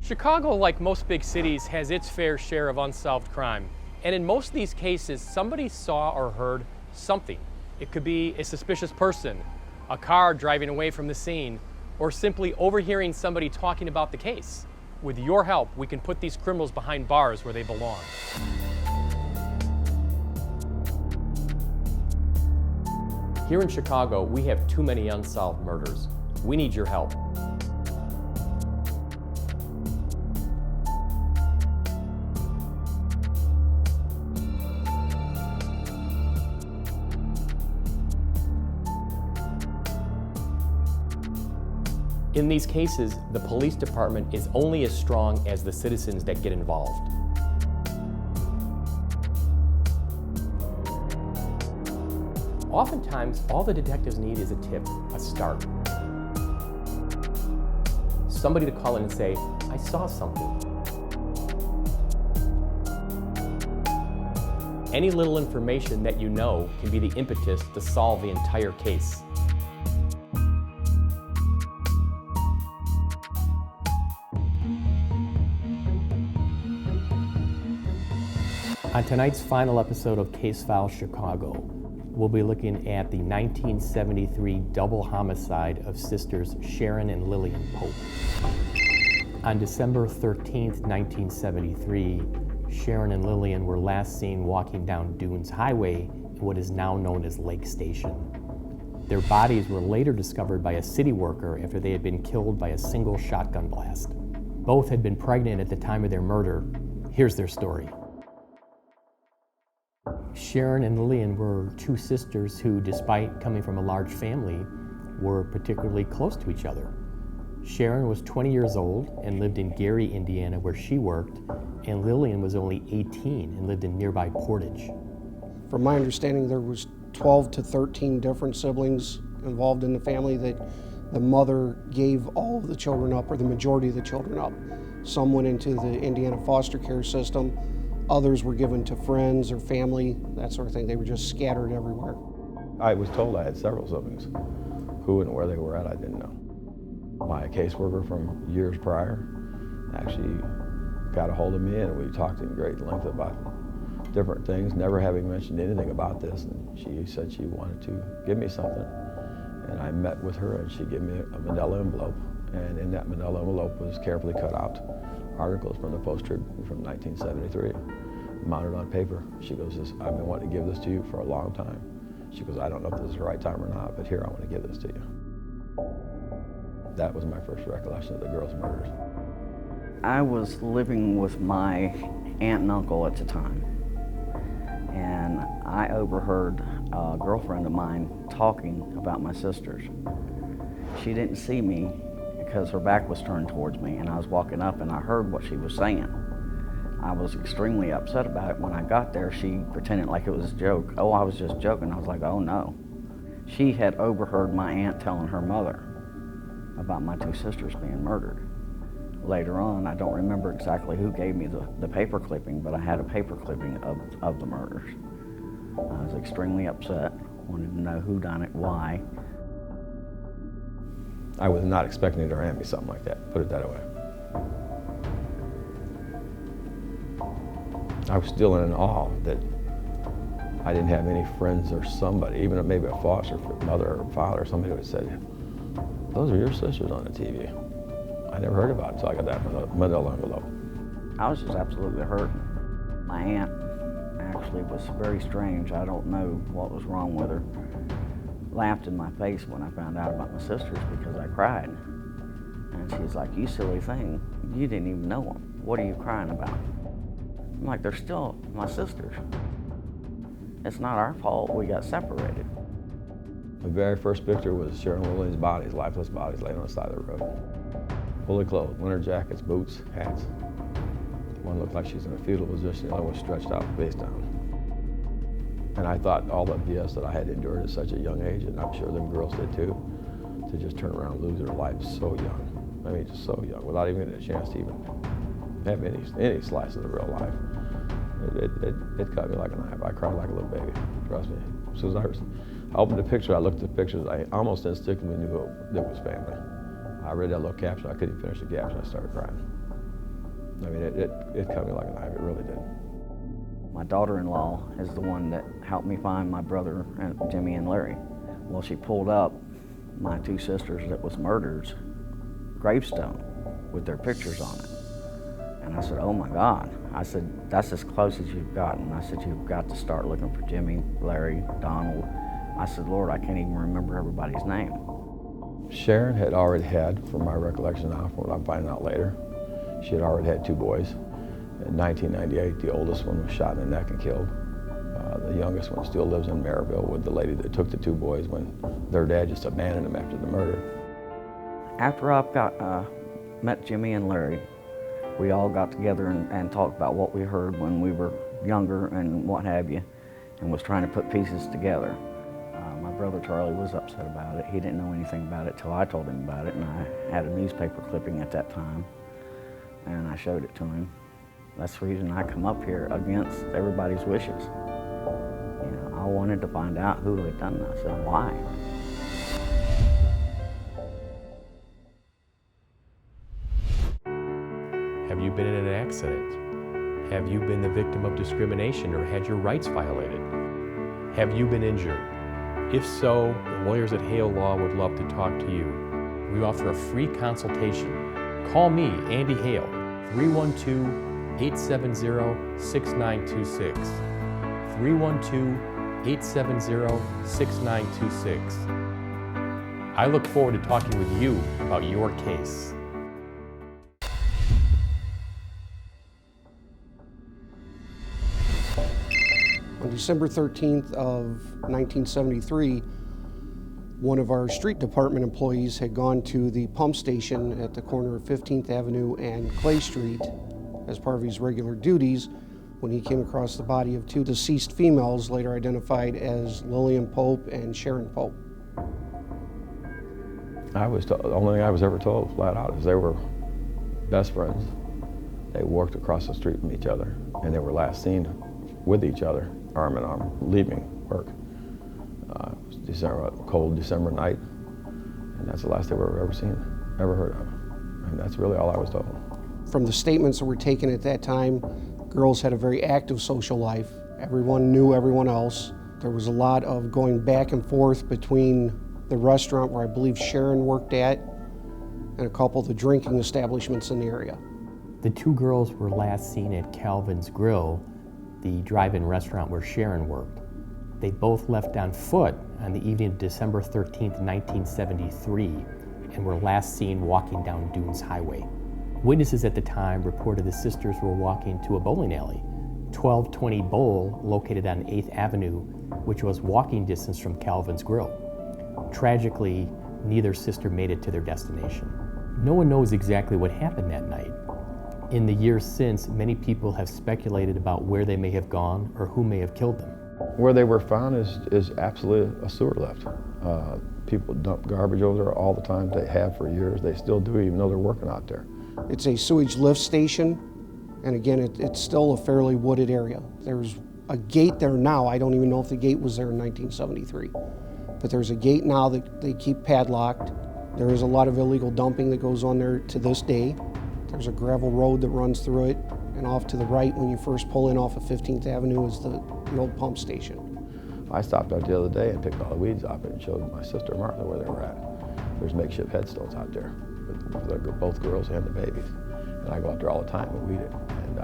Chicago, like most big cities, has its fair share of unsolved crime. And in most of these cases, somebody saw or heard something. It could be a suspicious person, a car driving away from the scene, or simply overhearing somebody talking about the case. With your help, we can put these criminals behind bars where they belong. Here in Chicago, we have too many unsolved murders. We need your help. In these cases, the police department is only as strong as the citizens that get involved. Oftentimes, all the detectives need is a tip, a start. Somebody to call in and say, I saw something. Any little information that you know can be the impetus to solve the entire case. On tonight's final episode of Case File Chicago, we'll be looking at the 1973 double homicide of sisters Sharon and Lillian Pope. On December 13th, 1973, Sharon and Lillian were last seen walking down Dunes Highway in what is now known as Lake Station. Their bodies were later discovered by a city worker after they had been killed by a single shotgun blast. Both had been pregnant at the time of their murder. Here's their story. Sharon and Lillian were two sisters who, despite coming from a large family, were particularly close to each other. Sharon was 20 years old and lived in Gary, Indiana, where she worked, and Lillian was only 18 and lived in nearby Portage. From my understanding, there was 12 to 13 different siblings involved in the family that the mother gave all of the children up, or the majority of the children up. Some went into the Indiana foster care system. Others were given to friends or family, that sort of thing. They were just scattered everywhere. I was told I had several siblings. Who and where they were at, I didn't know. My caseworker from years prior actually got a hold of me, and we talked in great length about different things, never having mentioned anything about this. And she said she wanted to give me something. And I met with her, and she gave me a manila envelope. And in that manila envelope was carefully cut out articles from the Post-Tribune from 1973, mounted on paper. She goes, I've been wanting to give this to you for a long time. She goes, I don't know if this is the right time or not, but here, I want to give this to you. That was my first recollection of the girls' murders. I was living with my aunt and uncle at the time, and I overheard a girlfriend of mine talking about my sisters. She didn't see me because her back was turned towards me, and I was walking up and I heard what she was saying. I was extremely upset about it. When I got there, she pretended like it was a joke. Oh, I was just joking. I was like, oh no. She had overheard my aunt telling her mother about my two sisters being murdered. Later on, I don't remember exactly who gave me the paper clipping, but I had a paper clipping of the murders. I was extremely upset, wanted to know who done it, why. I was not expecting her to hand me something like that, put it that way. I was still in awe that I didn't have any friends or somebody, even maybe a foster mother or father or somebody who had said, those are your sisters on the TV. I never heard about it until I got that manila envelope. I was just absolutely hurt. My aunt actually was very strange. I don't know what was wrong with her. Laughed in my face when I found out about my sisters because I cried. And she's like, you silly thing, you didn't even know them. What are you crying about? I'm like, they're still my sisters. It's not our fault we got separated. The very first picture was Sharon and Lillian's bodies, lifeless bodies, laying on the side of the road. Fully clothed, winter jackets, boots, hats. One looked like she's in a fetal position, the other was stretched out, face down. And I thought all the BS that I had endured at such a young age, and I'm sure them girls did too, to just turn around and lose their lives so young. I mean, just so young, without even getting a chance to even have any slice of the real life. It cut me like a knife. I cried like a little baby, trust me. As soon as I opened the picture, I looked at the pictures, I almost instinctively knew it was family. I read that little caption, I couldn't even finish the caption, I started crying. I mean, it cut me like a knife, it really did. My daughter-in-law is the one that helped me find my brother, Jimmy and Larry. Well, she pulled up my two sisters that was murdered's gravestone with their pictures on it. And I said, oh my God. I said, that's as close as you've gotten. I said, you've got to start looking for Jimmy, Larry, Donald. I said, Lord, I can't even remember everybody's name. Sharon had already had, from my recollection now, from what I'm finding out later, she had already had two boys. In 1998, the oldest one was shot in the neck and killed. The youngest one still lives in Maryville with the lady that took the two boys when their dad just abandoned them after the murder. After I met Jimmy and Larry, we all got together and talked about what we heard when we were younger and what have you, and was trying to put pieces together. My brother Charlie was upset about it. He didn't know anything about it till I told him about it, and I had a newspaper clipping at that time, and I showed it to him. That's the reason I come up here against everybody's wishes. You know, I wanted to find out who had done this and why. Have you been in an accident? Have you been the victim of discrimination or had your rights violated? Have you been injured? If so, the lawyers at Hale Law would love to talk to you. We offer a free consultation. Call me, Andy Hale, 312-870-6926. 312-870-6926. I look forward to talking with you about your case. On December 13th of 1973, one of our street department employees had gone to the pump station at the corner of 15th Avenue and Clay Street as part of his regular duties when he came across the body of two deceased females, later identified as Lillian Pope and Sharon Pope. The only thing I was ever told flat out is they were best friends. They worked across the street from each other, and they were last seen with each other, arm in arm, leaving work. It was a cold December night, and that's the last they were ever seen, ever heard of. And that's really all I was told. From the statements that were taken at that time, girls had a very active social life. Everyone knew everyone else. There was a lot of going back and forth between the restaurant where I believe Sharon worked at and a couple of the drinking establishments in the area. The two girls were last seen at Calvin's Grill, the drive-in restaurant where Sharon worked. They both left on foot on the evening of December 13th, 1973, and were last seen walking down Dunes Highway. Witnesses at the time reported the sisters were walking to a bowling alley, 1220 Bowl, located on 8th Avenue, which was walking distance from Calvin's Grill. Tragically, neither sister made it to their destination. No one knows exactly what happened that night. In the years since, many people have speculated about where they may have gone or who may have killed them. Where they were found is absolutely a sewer lift. People dump garbage over there all the time. They have for years. They still do, even though they're working out there. It's a sewage lift station, and again, it's still a fairly wooded area. There's a gate there now. I don't even know if the gate was there in 1973. But there's a gate now that they keep padlocked. There is a lot of illegal dumping that goes on there to this day. There's a gravel road that runs through it, and off to the right when you first pull in off of 15th Avenue is the old pump station. I stopped out the other day and picked all the weeds off it and showed my sister Martha where they were at. There's makeshift headstones out there with both girls and the babies. And I go out there all the time and weed it. And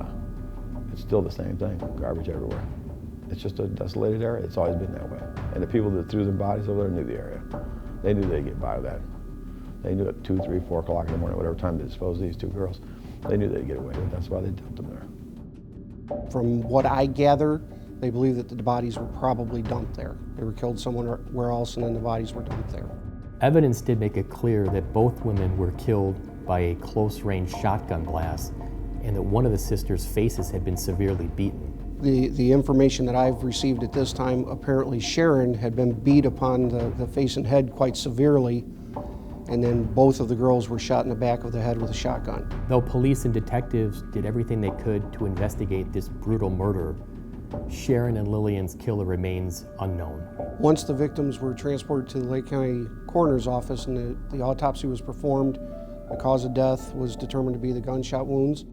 it's still the same thing, garbage everywhere. It's just a desolated area. It's always been that way. And the people that threw their bodies over there knew the area. They knew they'd get by with that. They knew at 2, 3, 4 o'clock in the morning, whatever time they disposed of these two girls, they knew they'd get away with it. That's why they dumped them there. From what I gather, they believe that the bodies were probably dumped there. They were killed somewhere else and then the bodies were dumped there. Evidence did make it clear that both women were killed by a close-range shotgun blast and that one of the sisters' faces had been severely beaten. The information that I've received at this time, apparently Sharon had been beat upon the face and head quite severely, and then both of the girls were shot in the back of the head with a shotgun. Though police and detectives did everything they could to investigate this brutal murder, Sharon and Lillian's killer remains unknown. Once the victims were transported to the Lake County Coroner's Office and the autopsy was performed, the cause of death was determined to be the gunshot wounds.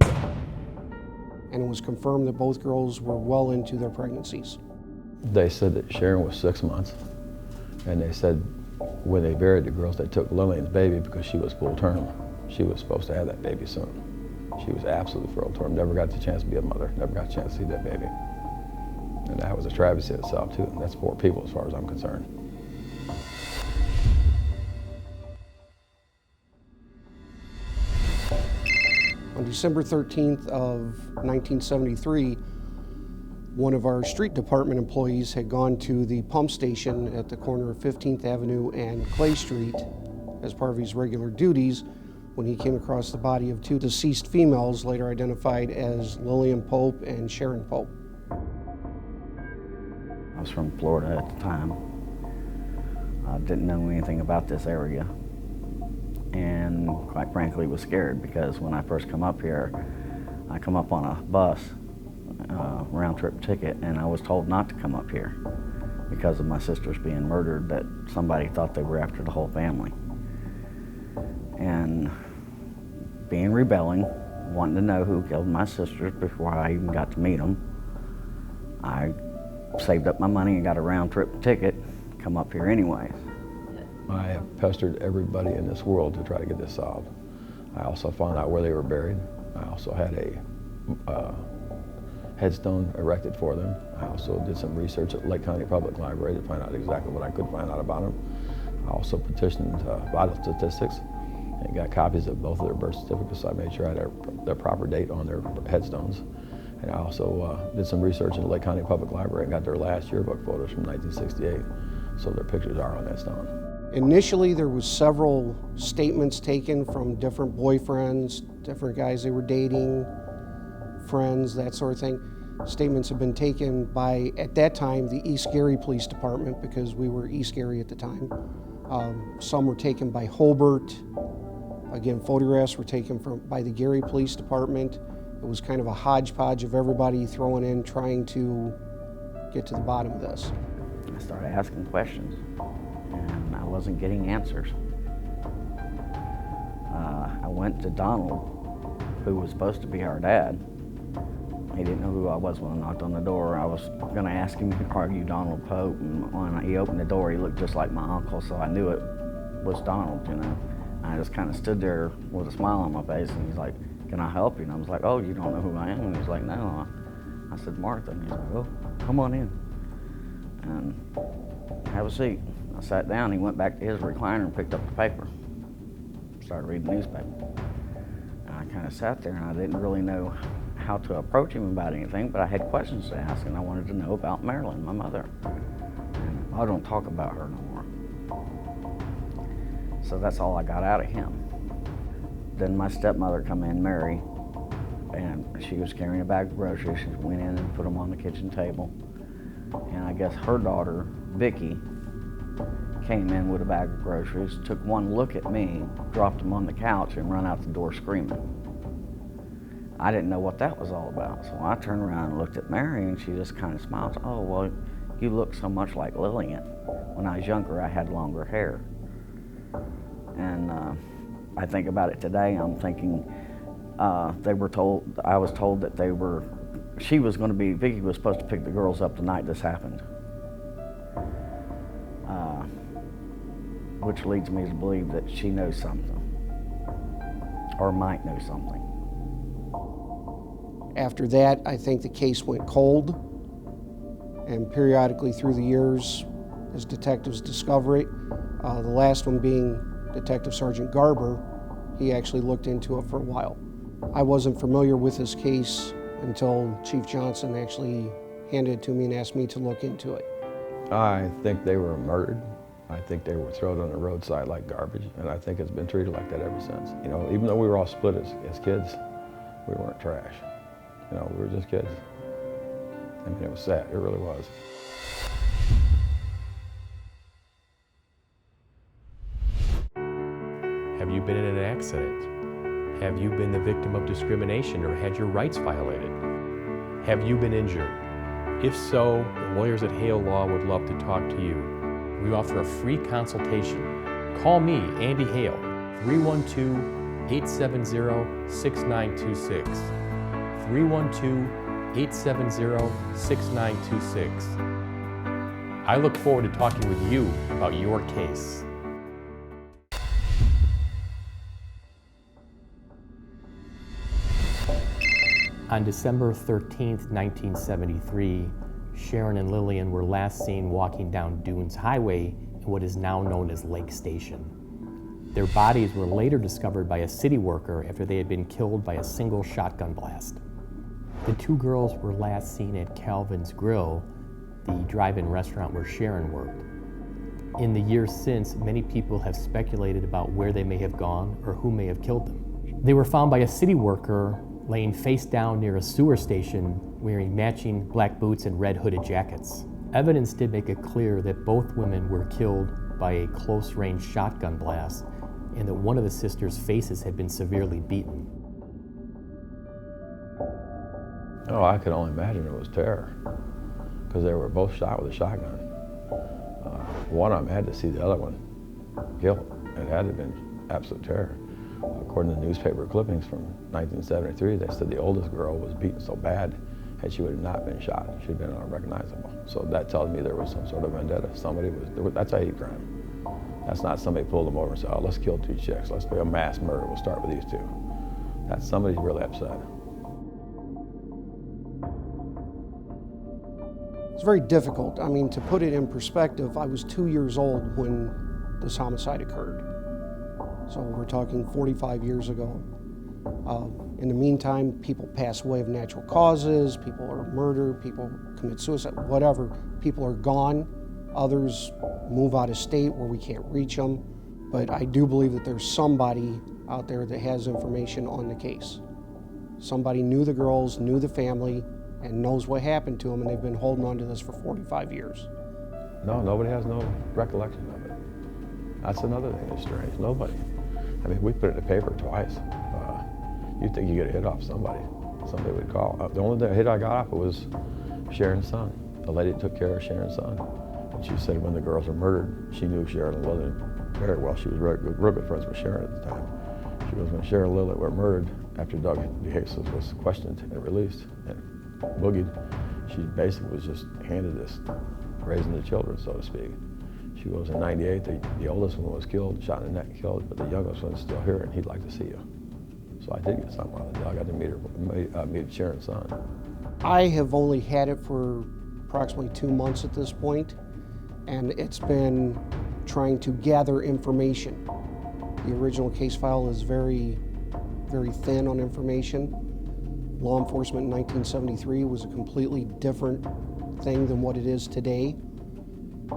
and it was confirmed that both girls were well into their pregnancies. They said that Sharon was 6 months, and they said when they buried the girls, they took Lillian's baby because she was full term. She was supposed to have that baby soon. She was absolutely full term, never got the chance to be a mother, never got a chance to see that baby. And that was a travesty itself too, and that's 4 people as far as I'm concerned. On December 13th of 1973, one of our street department employees had gone to the pump station at the corner of 15th Avenue and Clay Street as part of his regular duties when he came across the body of 2 deceased females, later identified as Lillian Pope and Sharon Pope. I was from Florida at the time. I didn't know anything about this area, and quite frankly was scared because when I first come up here, I come up on a bus, round trip ticket, and I was told not to come up here because of my sisters being murdered, that somebody thought they were after the whole family. And being rebelling, wanting to know who killed my sisters before I even got to meet them, I saved up my money and got a round trip ticket, come up here anyways. I have pestered everybody in this world to try to get this solved. I also found out where they were buried. I also had a headstone erected for them. I also did some research at Lake County Public Library to find out exactly what I could find out about them. I also petitioned vital statistics and got copies of both of their birth certificates, so I made sure I had their proper date on their headstones. And I also did some research in the Lake County Public Library and got their last yearbook photos from 1968, so their pictures are on that stone. Initially, there was several statements taken from different boyfriends, different guys they were dating, friends, that sort of thing. Statements have been taken by, at that time, the East Gary Police Department, because we were East Gary at the time. Some were taken by Hobart. Again, photographs were taken by the Gary Police Department. It was kind of a hodgepodge of everybody throwing in, trying to get to the bottom of this. I started asking questions, and I wasn't getting answers. I went to Donald, who was supposed to be our dad. He didn't know who I was when I knocked on the door. I was going to ask him, are you Donald Pope? And when he opened the door, he looked just like my uncle, so I knew it was Donald, you know. I just kind of stood there with a smile on my face, and he's like, can I help you? And I was like, oh, you don't know who I am? And he's like, no. I said, Martha. And he's like, oh, come on in and have a seat. I sat down. He went back to his recliner and picked up the paper. Started reading the newspaper. And I kind of sat there, and I didn't really know how to approach him about anything, but I had questions to ask, and I wanted to know about Marilyn, my mother. And I don't talk about her no more. So that's all I got out of him. Then my stepmother come in, Mary, and she was carrying a bag of groceries. She went in and put them on the kitchen table. And I guess her daughter, Vicky, came in with a bag of groceries, took one look at me, dropped them on the couch, and ran out the door screaming. I didn't know what that was all about, so I turned around and looked at Mary, and she just kind of smiled. Oh, well, you look so much like Lillian. When I was younger, I had longer hair. And I think about it today, I'm thinking I was told that Vicky was supposed to pick the girls up the night this happened. Which leads me to believe that she knows something, or might know something. After that, I think the case went cold, and periodically through the years, as detectives discover it, the last one being Detective Sergeant Garber, he actually looked into it for a while. I wasn't familiar with this case until Chief Johnson actually handed it to me and asked me to look into it. I think they were murdered. I think they were thrown on the roadside like garbage, and I think it's been treated like that ever since. You know, even though we were all split as kids, we weren't trash. You know, we were just kids. I mean, it was sad, it really was. Have you been in an accident? Have you been the victim of discrimination or had your rights violated? Have you been injured? If so, the lawyers at Hale Law would love to talk to you. We offer a free consultation. Call me, Andy Hale, 312-870-6926. 312-870-6926. I look forward to talking with you about your case. On December 13th, 1973, Sharon and Lillian were last seen walking down Dunes Highway in what is now known as Lake Station. Their bodies were later discovered by a city worker after they had been killed by a single shotgun blast. The two girls were last seen at Calvin's Grill, the drive-in restaurant where Sharon worked. In the years since, many people have speculated about where they may have gone or who may have killed them. They were found by a city worker laying face down near a sewer station wearing matching black boots and red hooded jackets. Evidence did make it clear that both women were killed by a close-range shotgun blast and that one of the sisters' faces had been severely beaten. Oh, I could only imagine it was terror, because they were both shot with a shotgun. One of them had to see the other one killed. It had to have been absolute terror. According to newspaper clippings from 1973, they said the oldest girl was beaten so bad that she would have not been shot. She'd have been unrecognizable. So that tells me there was some sort of vendetta. That's a hate crime. That's not somebody pulled them over and said, oh, let's kill two chicks. Let's do a mass murder. We'll start with these two. That's somebody's really upset. It's very difficult. I mean, to put it in perspective, I was 2 years old when this homicide occurred. So we're talking 45 years ago. In the meantime, people pass away of natural causes, people are murdered, people commit suicide, whatever. People are gone. Others move out of state where we can't reach them. But I do believe that there's somebody out there that has information on the case. Somebody knew the girls, knew the family, and knows what happened to them, and they've been holding on to this for 45 years. No, nobody has no recollection of it. That's another thing that's strange. Nobody. I mean, we put it in the paper twice. You'd think you get a hit off somebody. Somebody would call. The only hit I got off was Sharon's son. The lady that took care of Sharon's son. And she said when the girls were murdered, she knew Sharon and Lillian very well. She was real good friends with Sharon at the time. She was when Sharon and Lillian were murdered, after Doug DeJesus was questioned and released and boogied, she basically was just handed this, raising the children, so to speak. She goes in '98, the oldest one was killed, shot in the neck and killed, but the youngest one's still here and he'd like to see you. So I did get something out of it. I got to meet Sharon's son. I have only had it for approximately 2 months at this point, and it's been trying to gather information. The original case file is very, very thin on information. Law enforcement in 1973 was a completely different thing than what it is today.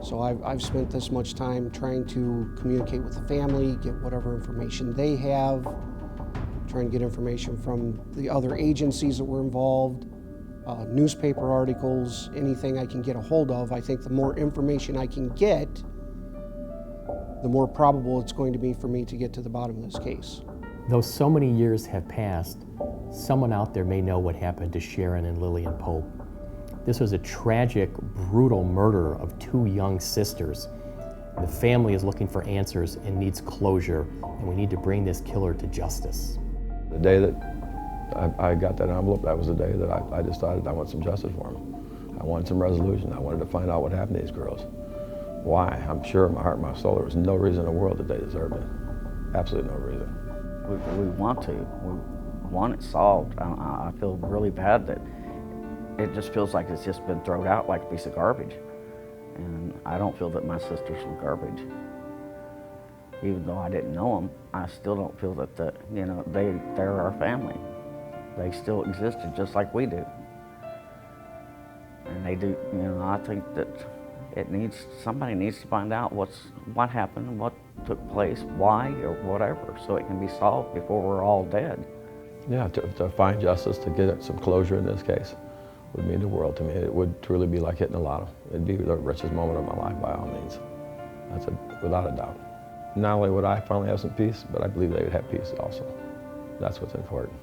So I've spent this much time trying to communicate with the family, get whatever information they have, trying to get information from the other agencies that were involved, newspaper articles, anything I can get a hold of. I think the more information I can get, the more probable it's going to be for me to get to the bottom of this case. Though so many years have passed, someone out there may know what happened to Sharon and Lillian Pope. This was a tragic, brutal murder of two young sisters. The family is looking for answers and needs closure, and we need to bring this killer to justice. The day that I got that envelope, that was the day that I decided I want some justice for them. I wanted some resolution. I wanted to find out what happened to these girls. Why? I'm sure in my heart and my soul there was no reason in the world that they deserved it. Absolutely no reason. We want to. We want it solved. I feel really bad that it just feels like it's just been thrown out like a piece of garbage. And I don't feel that my sisters were garbage. Even though I didn't know them, I still don't feel that they're our family. They still existed just like we do. And they do, I think that somebody needs to find out what happened, what took place, why, or whatever, so it can be solved before we're all dead. Yeah, to find justice, to get some closure in this case would mean the world to me. It would truly be like hitting a lotto. It'd be the richest moment of my life by all means. That's without a doubt. Not only would I finally have some peace, but I believe they would have peace also. That's what's important.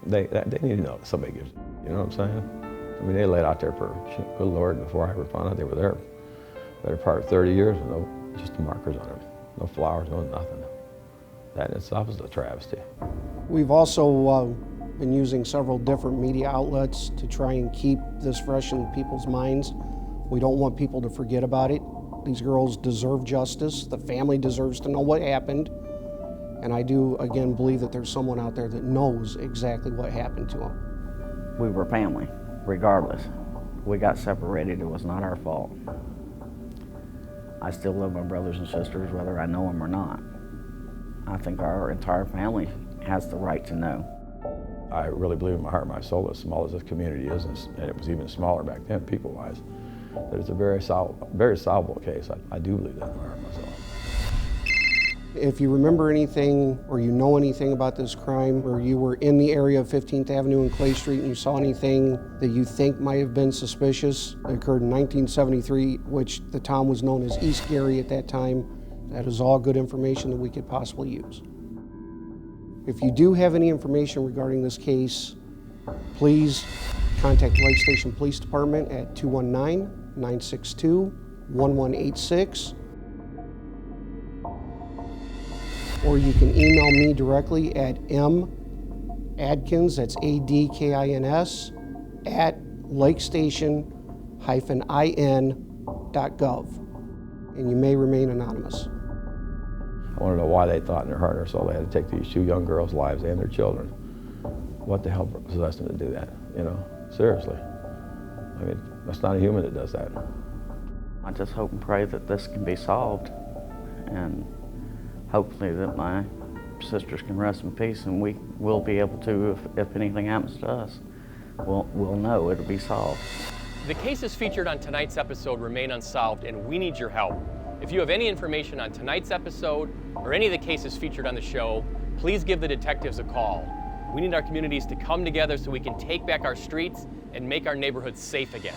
They need to know that somebody gives, you know what I'm saying? I mean, they laid out there for, good Lord, before I ever found out they were there. Better part of 30 years with no, just markers on them. No flowers, no nothing. That in itself is a travesty. We've also been using several different media outlets to try and keep this fresh in people's minds. We don't want people to forget about it. These girls deserve justice. The family deserves to know what happened. And I do, again, believe that there's someone out there that knows exactly what happened to them. We were family, regardless. We got separated, it was not our fault. I still love my brothers and sisters, whether I know them or not. I think our entire family has the right to know. I really believe in my heart and my soul, as small as this community is, and it was even smaller back then, people-wise, that it's a very solvable case. I do believe that in my heart and my soul. If you remember anything or you know anything about this crime, or you were in the area of 15th Avenue and Clay Street and you saw anything that you think might have been suspicious, it occurred in 1973, which the town was known as East Gary at that time. That is all good information that we could possibly use. If you do have any information regarding this case, please contact the Lake Station Police Department at 219-962-1186. Or you can email me directly at madkins, that's ADKINS, at lakestation-in.gov. And you may remain anonymous. I want to know why they thought in their heart or soul they had to take these two young girls' lives and their children. What the hell possessed them to do that, you know? Seriously. I mean, that's not a human that does that. I just hope and pray that this can be solved, and hopefully that my sisters can rest in peace, and we will be able to, if anything happens to us, we'll know it'll be solved. The cases featured on tonight's episode remain unsolved, and we need your help. If you have any information on tonight's episode or any of the cases featured on the show, please give the detectives a call. We need our communities to come together so we can take back our streets and make our neighborhoods safe again.